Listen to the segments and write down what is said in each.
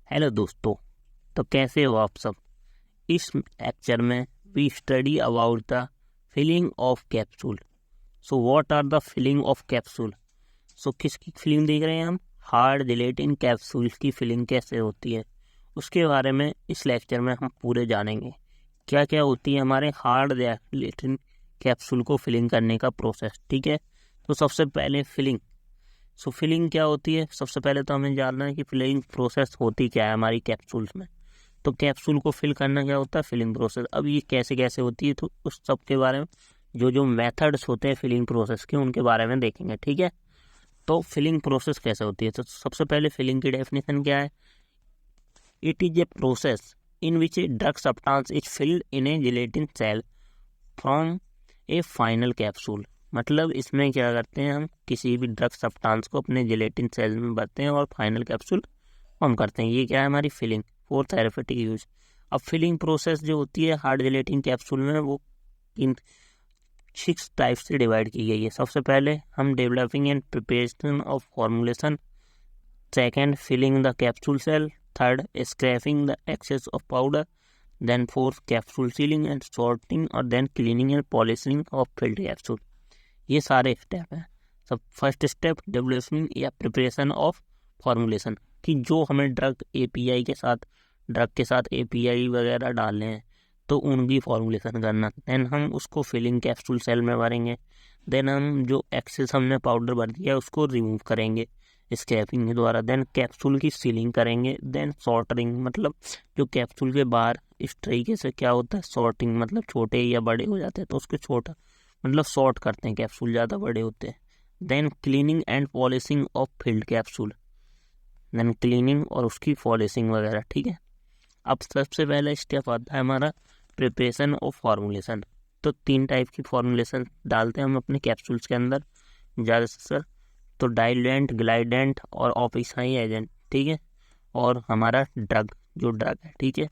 Hello दोस्तों। तो कैसे हो आप सब। इस लेक्चर में we study about the filling of capsule. So what are the filling of capsule. So किसकी फिलिंग देख रहे हैं हम, हार्ड जिलेटिन कैप्सूल की फिलिंग कैसे होती है उसके बारे में इस लेक्चर में हम पूरे जानेंगे। क्या क्या होती है हमारे हार्ड जिलेटिन कैप्सूल को फिलिंग करने का प्रोसेस। ठीक है, तो सबसे पहले फिलिंग। सो फिलिंग क्या होती है, सबसे पहले तो हमें जानना है कि फिलिंग प्रोसेस होती क्या है हमारी कैप्सूल्स में। तो कैप्सूल को फिल करना क्या होता है, फिलिंग प्रोसेस। अब ये कैसे कैसे होती है तो उस सब के बारे में जो जो मेथड्स होते हैं फिलिंग प्रोसेस के उनके बारे में देखेंगे। ठीक है, तो फिलिंग प्रोसेस कैसे होती है। तो सबसे पहले फिलिंग की डेफिनेशन क्या है। It is a process in which a drug substance is filled in a gelatin shell from a final capsule. मतलब इसमें क्या करते हैं, हम किसी भी ड्रग सब्सटेंस को अपने जिलेटिन सेल में भरते हैं और फाइनल कैप्सूल फॉर्म करते हैं। ये क्या है हमारी फिलिंग फॉर थेरेपेटिक यूज। अब फिलिंग प्रोसेस जो होती है हार्ड जिलेटिन कैप्सूल में वो इन 6 टाइप से डिवाइड की गई है। सबसे पहले हम developing and preparation of formulation, second filling the capsule shell, third scraping the excess of powder, then fourth capsule sealing and sorting और then cleaning and polishing of filled capsule. ये सारे स्टेप हैं। सब फर्स्ट स्टेप डेवलपिंग या preparation of formulation, कि जो हमें drug के साथ एपीआई वगैरह डालने हैं तो उनकी फॉर्मुलेशन करना। देन हम उसको फिलिंग कैप्सूल सेल में भरेंगे। देन हम जो एक्सेस हमने पाउडर भर दिया उसको रिमूव करेंगे स्क्रैपिंग के द्वारा। देन कैप्सूल की सीलिंग करेंगे। देन सॉर्टिंग, मतलब जो कैप्सूल के बाहर इस तरीके से क्या होता है सॉर्टिंग, मतलब छोटे या बड़े हो जाते हैं तो उसके छोटा मतलब सॉर्ट करते हैं, कैप्सूल ज़्यादा बड़े होते हैं। Then cleaning and polishing of filled capsule, then cleaning और उसकी पॉलिशिंग वगैरह। ठीक है, अब सबसे पहला स्टेप आता है हमारा प्रिपरेशन ऑफ फॉर्मुलेशन। तो 3 टाइप की फॉर्मुलेशन डालते हैं हम अपने कैप्सूल्स के अंदर ज़्यादातर, तो डाइल्यूएंट, ग्लाइडेंट और ऑफिसाई एजेंट। ठीक है, और हमारा ड्रग है। ठीक है,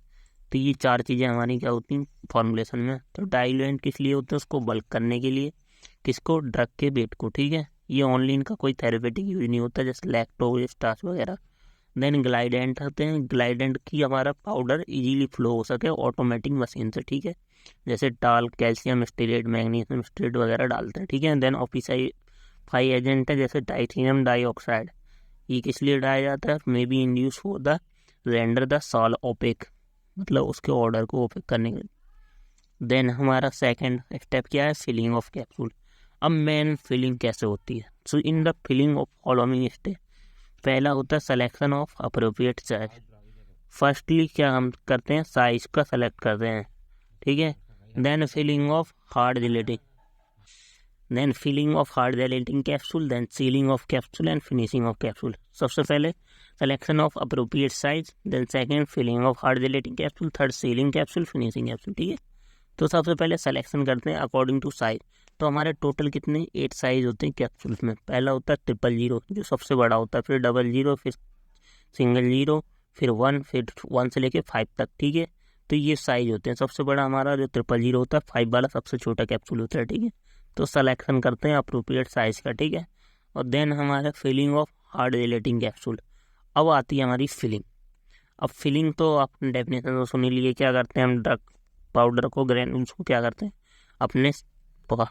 तो ये 4 चीज़ें हमारी क्या होती हैं फॉर्मुलेशन में। तो डाइल्यूएंट किस लिए होता है, उसको बल्क करने के लिए, किसको, ड्रग के वेट को। ठीक है, ये ओनली इनका कोई थेरेपेटिक यूज नहीं होता जैसे लैक्टोज, स्टार्च वगैरह। देन ग्लाइडेंट होते हैं, ग्लाइडेंट की हमारा पाउडर इजीली फ्लो हो सके ऑटोमेटिक मशीन से। ठीक है, जैसे टाल, कैल्शियम स्टीरेट, मैग्नीशियम स्टीरेट वगैरह डालते हैं। ठीक है, देन ऑफिसाई एजेंट है जैसे टाइटेनियम डाइऑक्साइड। ये किस लिए डाला जाता है, may be induce for the render the shell opaque, मतलब उसके ऑर्डर को ओपेक करने के। देन हमारा सेकंड स्टेप क्या है, फिलिंग ऑफ कैप्सूल। अब मेन फिलिंग कैसे होती है। So in the filling of following step, पहला होता है selection of appropriate size. Firstly क्या हम करते हैं, साइज का सेलेक्ट करते हैं। ठीक है, then filling of hard gelatin capsule, then sealing of capsule and finishing of capsule. सबसे पहले selection of appropriate size, then second filling of hard gelatin capsule, third sealing capsule, finishing capsule. ठीक है, तो सबसे पहले सिलेक्शन करते हैं according to size. तो हमारे टोटल कितने 8 साइज होते हैं कैप्सूल्स में। पहला होता है 000 जो सबसे बड़ा होता है, फिर 00, फिर सिंगल 0, फिर 1, फिर 1 से लेके 5 तक। ठीक है, तो ये साइज होते हैं। सबसे बड़ा हमारा जो 000 होता है, 5 वाला सबसे छोटा कैप्सूल होता है। ठीक है, तो सिलेक्शन करते हैं अप्रोप्रिएट साइज का। ठीक है, और देन हमारा filling of hard gelatin capsule. अब आती है हमारी फिलिंग। अब फिलिंग तो आपने डेफिनेशन तो सुनी लिए, क्या करते हैं हम ड्रग पाउडर को, ग्रेनुल्स को क्या करते हैं अपने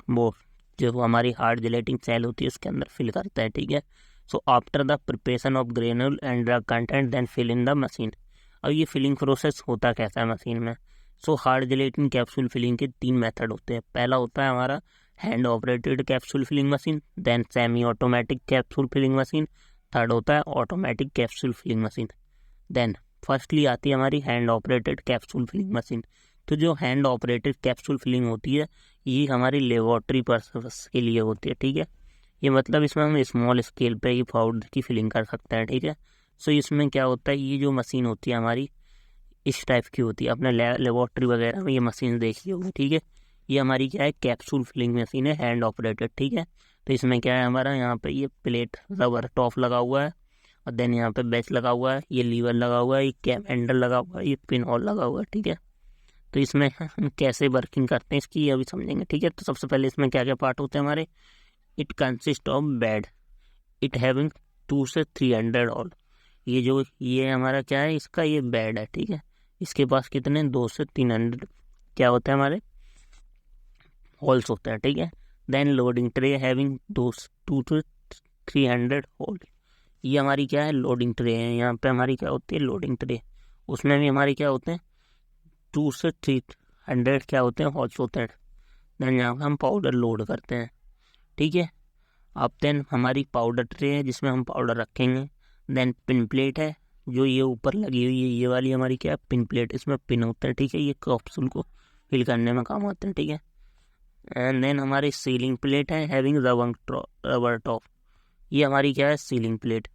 वो जो हमारी हार्ड जिलेटिन सेल होती है उसके अंदर फिल करते हैं। ठीक है, so after the preparation of granule and drug content then fill in the machine. अब ये फिलिंग प्रोसेस होता कैसा है मशीन में। So hard gelatin capsule filling के 3 मेथड होते हैं। पहला होता है हमारा hand operated capsule filling machine, then semi automatic capsule filling machine, third होता है automatic capsule filling machine. Then firstly आती है हमारी hand operated capsule filling machine. तो जो हैंड ऑपरेटेड कैप्सूल फिलिंग होती है ये हमारी लेबोरेटरी पर्पस के लिए होती है। ठीक है, ये मतलब इसमें हम स्मॉल स्केल पे ही पाउडर की फिलिंग कर सकते हैं। ठीक है, सो इसमें क्या होता है, ये जो मशीन होती है हमारी इस टाइप की होती है, अपने लेबोरेटरी वगैरह में ये मशीन देखी होगी। ठीक है, ये हमारी क्या है कैप्सूल फिलिंग मशीन है, हैंड ऑपरेटेड। ठीक है, तो इसमें क्या है हमारा यहाँ पे ये प्लेट रबर टॉप लगा हुआ है और देन यहाँ पे बेच लगा हुआ है, ये लीवर लगा हुआ है, ये कैम हैंडल लगा हुआ है, ये पिन होल लगा हुआ है। ठीक है, तो इसमें हम कैसे वर्किंग करते हैं इसकी ये अभी समझेंगे। ठीक है, तो सबसे पहले इसमें क्या क्या पार्ट होते हैं हमारे। It consist of bed, it having 2 से 300 ऑल ये हमारा क्या है, इसका ये बेड है, ठीक है। इसके पास कितने 200 से 300 क्या होता है हमारे होल्स होता है, ठीक है। देन लोडिंग ट्रे हैविंग 2 से 300 होल, ये हमारी क्या है लोडिंग ट्रे है। यहाँ पे हमारी क्या होती है लोडिंग ट्रे, उसमें भी हमारी क्या होते हैं 2 से 300 क्या होते हैं होल्स होते हैं। देन यहाँ पे हम पाउडर लोड करते हैं, ठीक है। अब देन हमारी पाउडर ट्रे है जिसमें हम पाउडर रखेंगे। देन पिन प्लेट है जो ये ऊपर लगी हुई है, ये वाली हमारी क्या है पिन प्लेट, इसमें पिन होते हैं, ठीक है। ये कैप्सूल को फिल करने में काम आते हैं, ठीक है। एंड देन हमारी सीलिंग प्लेट है हैविंग रबर टॉप, ये हमारी क्या है सीलिंग प्लेट,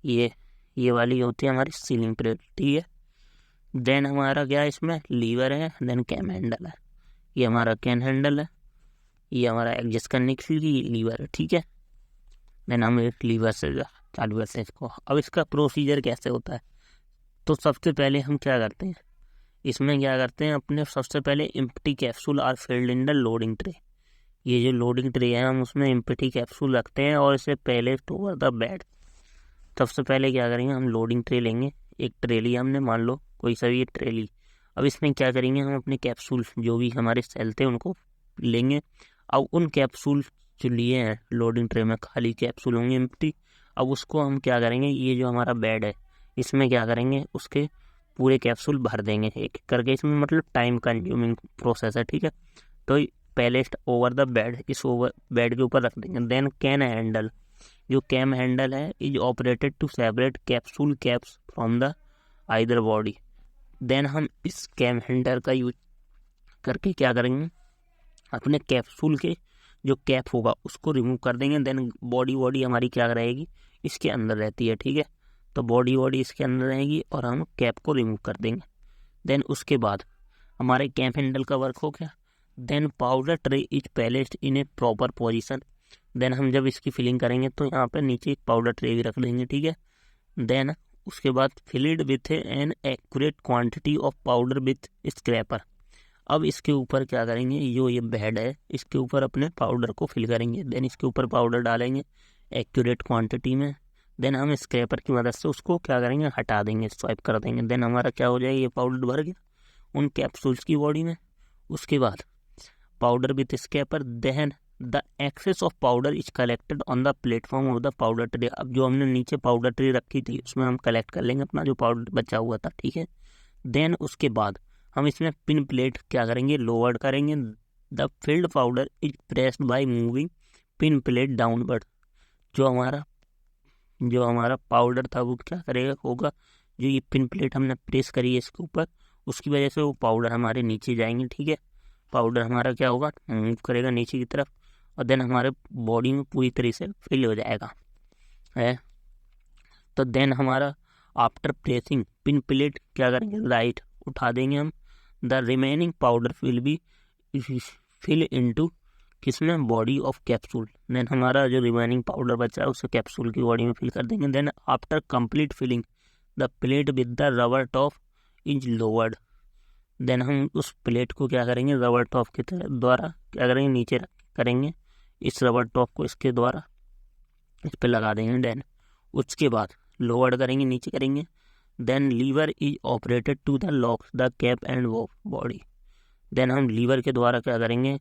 ये वाली होती है हमारी सीलिंग प्लेट, ठीक है। देन हमारा क्या है इसमें लीवर है, देन कैम हैंडल है, ये हमारा कैन हैंडल है, ये हमारा एडजस्ट करने के लिए लीवर है, ठीक है। देन हम एक लीवर से चालू करते हैं इसको। अब इसका प्रोसीजर कैसे होता है, तो सबसे पहले हम क्या करते हैं इसमें क्या करते हैं अपने सबसे पहले empty capsule are filled in the loading tray, ये जो लोडिंग ट्रे है हम उसमें एम्प्टी कैप्सूल रखते हैं और इसे पहले ओवर द बेड। सबसे पहले क्या करेंगे हम लोडिंग ट्रे लेंगे, एक ट्रे लिया हमने मान लो कोई सा भी ट्रे ली। अब इसमें क्या करेंगे हम अपने कैप्सूल जो भी हमारे सेल थे उनको लेंगे। अब उन कैप्सूल जो लिए हैं लोडिंग ट्रे में खाली कैप्सूल होंगे एम्प्टी, अब उसको हम क्या करेंगे ये जो हमारा बेड है इसमें क्या करेंगे उसके पूरे कैप्सूल भर देंगे एक करके, इसमें मतलब टाइम कंज्यूमिंग प्रोसेस है, ठीक है। तो पहले ओवर द बेड, इस ओवर बेड के ऊपर रख देंगे। देन कैन हैंडल, जो कैम हैंडल है is operated to separate capsule caps from the either body. Then हम इस कैम हैंडल का यूज करके क्या करेंगे अपने कैप्सूल के जो कैप होगा उसको रिमूव कर देंगे। देन बॉडी हमारी क्या रहेगी इसके अंदर रहती है, ठीक है। तो बॉडी इसके अंदर रहेगी और हम कैप को रिमूव कर देंगे। देन उसके बाद हमारे कैप हैंडल का वर्क हो गया। Then powder tray is placed in a proper position, then हम जब इसकी फिलिंग करेंगे तो यहाँ पे नीचे एक पाउडर ट्रे भी रख देंगे, ठीक है। देन उसके बाद filled with an accurate quantity of powder with scraper, अब इसके ऊपर क्या करेंगे जो ये बेड है इसके ऊपर अपने पाउडर को फिल करेंगे। देन इसके ऊपर पाउडर डालेंगे एक्यूरेट क्वांटिटी में। देन हम स्क्रैपर की मदद से उसको क्या करेंगे हटा देंगे, स्वाइप कर देंगे। देन हमारा क्या हो जाएगा ये पाउडर भर गया उन कैप्सूल्स की बॉडी में। उसके बाद powder with scraper, then the excess of powder is collected on the platform of the powder tray, अब जो हमने नीचे पाउडर ट्रे रखी थी उसमें हम कलेक्ट कर लेंगे अपना जो पाउडर बचा हुआ था, ठीक है। देन उसके बाद हम इसमें पिन प्लेट क्या करेंगे लोअर करेंगे। The field powder is pressed by moving pin plate downward, जो हमारा पाउडर था वो क्या करेगा होगा जो ये पिन प्लेट हमने प्रेस करी है इसके ऊपर उसकी वजह से वो पाउडर हमारे नीचे जाएंगे, ठीक है। पाउडर हमारा क्या होगा मूव करेगा नीचे की तरफ और देन हमारे बॉडी में पूरी तरह से फिल हो जाएगा है। तो देन हमारा आफ्टर प्रेसिंग पिन प्लेट क्या करेंगे राइट उठा देंगे हम। The remaining powder will be fill into किसमें बॉडी ऑफ कैप्सूल, देन हमारा जो रिमेनिंग पाउडर बचा है उसे कैप्सूल की बॉडी में फिल कर देंगे। Then after complete filling the plate with the rubber top is lowered, then हम उस प्लेट को क्या करेंगे रबर टॉप के द्वारा क्या करेंगे नीचे करेंगे, इस रबर टॉप को इसके द्वारा इस पर लगा देंगे। देन उसके बाद लोअर करेंगे नीचे करेंगे। Then lever is operated to the lock the cap and body, then हम लीवर के द्वारा क्या करेंगे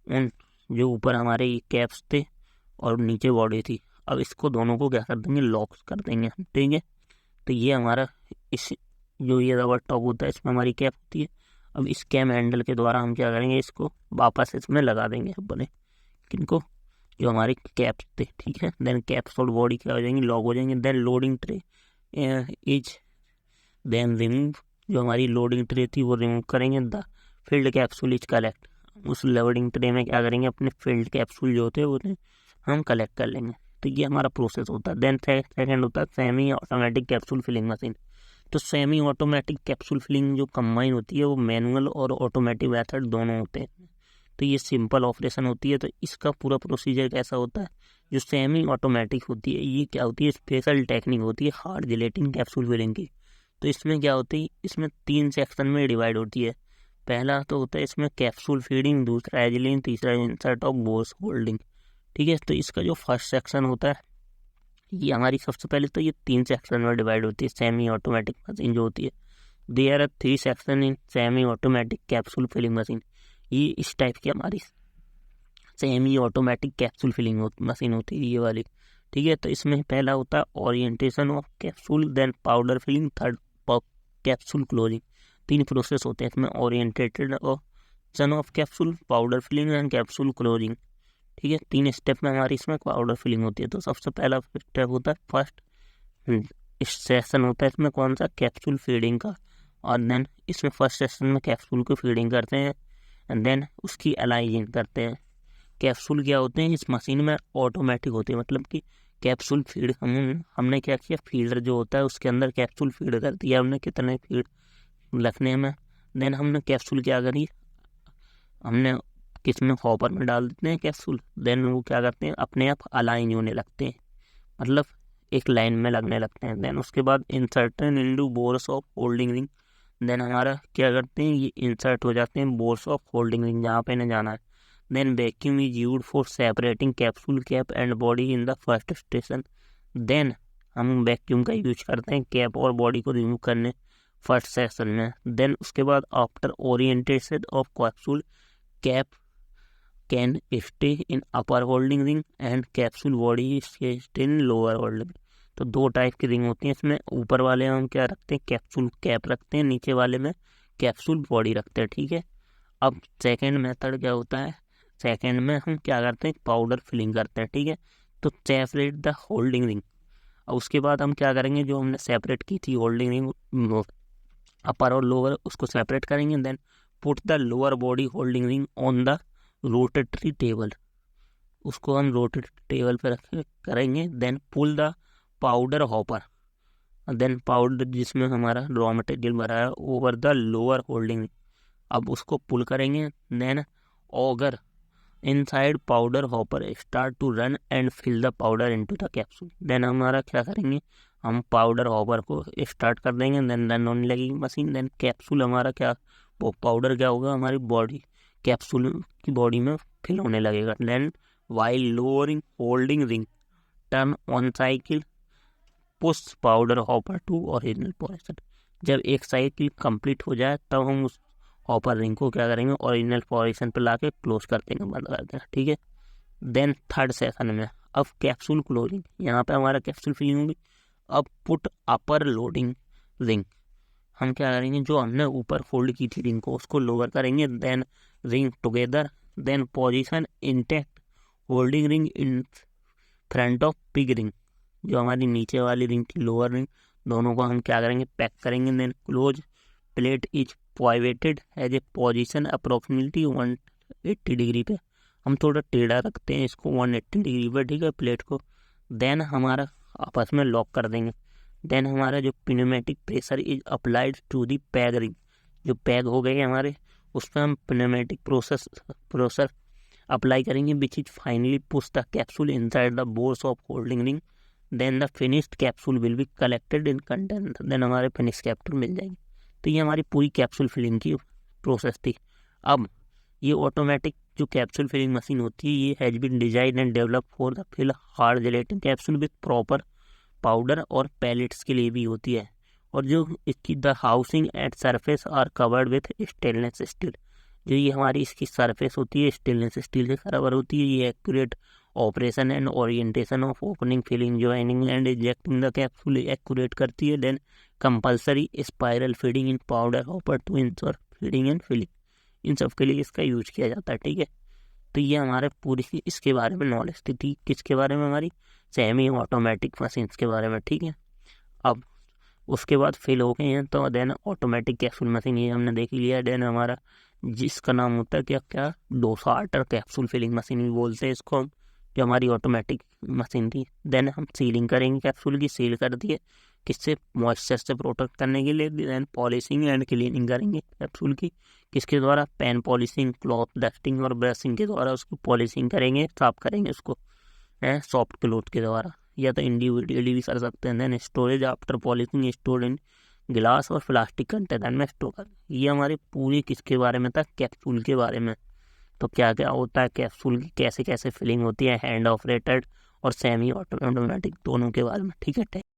उन जो ऊपर हमारे कैप्स थे और नीचे बॉडी थी अब इसको दोनों को क्या कर देंगे लॉक कर देंगे, ठीक है। तो ये हमारा इस जो ये रबर टॉप होता है इसमें हमारी कैप होती है। अब इस कैम हैंडल के द्वारा हम क्या करेंगे इसको वापस इसमें लगा देंगे अपने किनको जो हमारी कैप्स थे, ठीक है। देन कैप्स और बॉडी क्या हो जाएंगी लॉक हो जाएंगे। Then loading tray is then remove, जो हमारी लोडिंग ट्रे थी वो रिमूव करेंगे। The filled capsule is collect, उस लोडिंग ट्रे में क्या करेंगे अपने फिल्ड कैप्सूल जो होते हैं वो हम कलेक्ट कर लेंगे। तो ये हमारा प्रोसेस होता है। देन सेकेंड होता है semi automatic capsule filling machine. तो सेमी ऑटोमेटिक कैप्सूल फिलिंग जो कंबाइन होती है वो मैनुअल और ऑटोमेटिक मेथड दोनों होते हैं। तो ये सिंपल ऑपरेशन होती है। तो इसका पूरा प्रोसीजर कैसा होता है जो सेमी ऑटोमेटिक होती है ये क्या होती है स्पेशल टेक्निक होती है हार्ड जिलेटिन कैप्सूल फिलिंग की। तो इसमें क्या होती है इसमें 3 सेक्शन में डिवाइड होती है। पहला तो होता है इसमें कैप्सूल फीडिंग, दूसरा एजिलिंग, तीसरा इंसर्ट ऑफ बोस होल्डिंग, ठीक है। तो इसका जो फर्स्ट सेक्शन होता है ये हमारी सबसे पहले तो ये 3 सेक्शन में डिवाइड होती है सेमी ऑटोमेटिक मशीन जो होती है। There are 3 sections in semi automatic capsule filling machine. ये इस टाइप की हमारी semi automatic capsule filling machine होती है ये वाली, ठीक है। तो इसमें पहला होता है orientation of capsule, then powder filling, third capsule closing. 3 process होते हैं इसमें, orientated of capsule, powder filling and capsule closing, ठीक है। 3 स्टेप में हमारी इसमें पाउडर फिलिंग होती है। तो सबसे पहला स्टेप होता है फर्स्ट इस सेशन होता है इसमें कौन सा, कैप्सूल फीडिंग का। और देन इसमें फर्स्ट सेशन में कैप्सूल को फीडिंग करते हैं एंड देन उसकी अलाइजिंग करते हैं। कैप्सूल क्या होते हैं इस मशीन में, ऑटोमेटिक होती है, मतलब कि कैप्सूल फीड हमने क्या किया, फीडर जो होता है उसके अंदर कैप्सूल फीड कर दिया हमने, कितने फीड रखने में। देन हमने कैप्सूल क्या करी, हमने किस में हॉपर में डाल देते हैं कैप्सूल, देन वो क्या करते हैं अपने आप अलाइन होने लगते हैं, मतलब एक लाइन में लगने लगते हैं। देन उसके बाद insertion into bores of holding ring. Then हमारा क्या करते हैं ये इंसर्ट हो जाते हैं बोर्स ऑफ होल्डिंग रिंग जहाँ पे इन्हें जाना है। Then vacuum is used for separating capsule cap and body in the first station. Then हम वैक्यूम का यूज करते हैं कैप और बॉडी को रिमूव करने फर्स्ट सेशन में। देन उसके बाद after orientation of capsule cap can stay in upper holding ring and capsule body stay in lower holding. तो 2 टाइप की रिंग होती हैं इसमें, ऊपर वाले हम क्या रखते हैं कैप्सूल कैप रखते हैं, नीचे वाले में कैप्सूल बॉडी रखते हैं, ठीक है। अब सेकेंड मेथड क्या होता है, सेकेंड में हम क्या करते हैं पाउडर फिलिंग करते हैं, ठीक है। तो सेपरेट द होल्डिंग रिंग। और उसके बाद हम क्या करेंगे, जो हमने सेपरेट की थी होल्डिंग रिंग अपर और लोअर उसको सेपरेट करेंगे। Then put the lower body holding ring on the rotary table, उसको हम रोटेटरी टेबल पे करेंगे। Then pull the powder hopper, then powder जिसमें हमारा रॉ मटेरियल भरा है ओवर द लोअर होल्डिंग, अब उसको पुल करेंगे। Then auger inside powder hopper start to run and fill the powder into the capsule. Then हमारा क्या करेंगे, हम पाउडर हॉपर को स्टार्ट कर देंगे, देन रन होने लगेगी मशीन। देन कैप्सूल हमारा क्या, वो पाउडर क्या होगा हमारी बॉडी कैप्सूल की बॉडी में फिल होने लगेगा। Then while lowering holding ring turn on cycle push powder hopper to original position. जब एक साइकिल कंप्लीट हो जाए तब हम उस हॉपर रिंग को क्या करेंगे ओरिजिनल पोजीशन पर ला के क्लोज कर देंगे, बंद कर देंगे, ठीक है। देन थर्ड सेशन में अब कैप्सूल क्लोजिंग, यहाँ पे हमारा कैप्सूल फिलिंग होगी। अब पुट अपर लोडिंग रिंग, हम क्या करेंगे जो हमने ऊपर फोल्ड की थी रिंग को उसको लोअर करेंगे। Then ring together, then position intact holding ring in front of big ring, जो हमारी नीचे वाली रिंग थी लोअर रिंग, दोनों को हम क्या करेंगे पैक करेंगे। Then close plate is pivoted as a position approximately 180 degree पे, हम थोड़ा टेढ़ा रखते हैं इसको 180 डिग्री पे, ठीक है प्लेट को। देन हमारा आपस में लॉक कर देंगे। देन हमारा जो pneumatic pressure is applied to the peg ring, जो पैग हो गए हमारे उस पर हम पिनोमेटिक प्रेशर अप्लाई करेंगे which is finally push the capsule inside the bores of holding ring. Then the finished capsule will be collected in container, then हमारे finish capsule मिल जाएंगे। तो ये हमारी पूरी कैप्सूल फिलिंग की प्रोसेस थी। अब ये ऑटोमेटिक जो कैप्सूल फिलिंग मशीन होती है ये has been design and develop for the fill hard gelatin capsule with proper powder और पैलेट्स के लिए भी होती है। और जो इसकी the housing at surface are covered with stainless steel, जो ये हमारी इसकी सरफेस होती है स्टेनलेस स्टील से कवर होती है। ये accurate operation and orientation of opening filling joining and ejecting the capsule accurate करती है। Then compulsory spiral feeding in powder hopper to ensure feeding and filling, इन सब के लिए इसका यूज किया जाता है, ठीक है। तो ये हमारे पूरी इसके बारे में नॉलेज थी, किसके बारे में, हमारी सेमी ऑटोमेटिक मशीन्स के बारे में, ठीक है। अब उसके बाद फिल हो गए हैं तो देन ऑटोमेटिक कैप्सूल मशीन ये हमने देख लिया। देन हमारा जिसका नाम होता है क्या क्या डोसार्टर कैप्सूल फिलिंग मशीन भी बोलते हैं इसको हम, जो हमारी ऑटोमेटिक मशीन थी। देन हम सीलिंग करेंगे कैप्सूल की, सील कर दिए किससे, मॉइस्चर से प्रोटेक्ट करने के लिए। देन पॉलिशिंग एंड क्लीनिंग करेंगे कैप्सूल की, किसके द्वारा, पेन पॉलिशिंग, क्लॉथ डस्टिंग और ब्रशिंग के द्वारा उसकी पॉलिशिंग करेंगे, साफ करेंगे उसको सॉफ्ट क्लॉथ के द्वारा, या तो इंडिविजुअली भी कर सकते हैं। Then storage after polishing store in glass और प्लास्टिक कंटेनर में स्टोर कर। ये हमारी पूरी किसके बारे में था, कैप्सूल के बारे में। तो क्या क्या होता है कैप्सूल की, कैसे कैसे फिलिंग होती है, हैंड ऑपरेटेड और सेमी ऑटोमेटिक दोनों के बारे में। ठीक है।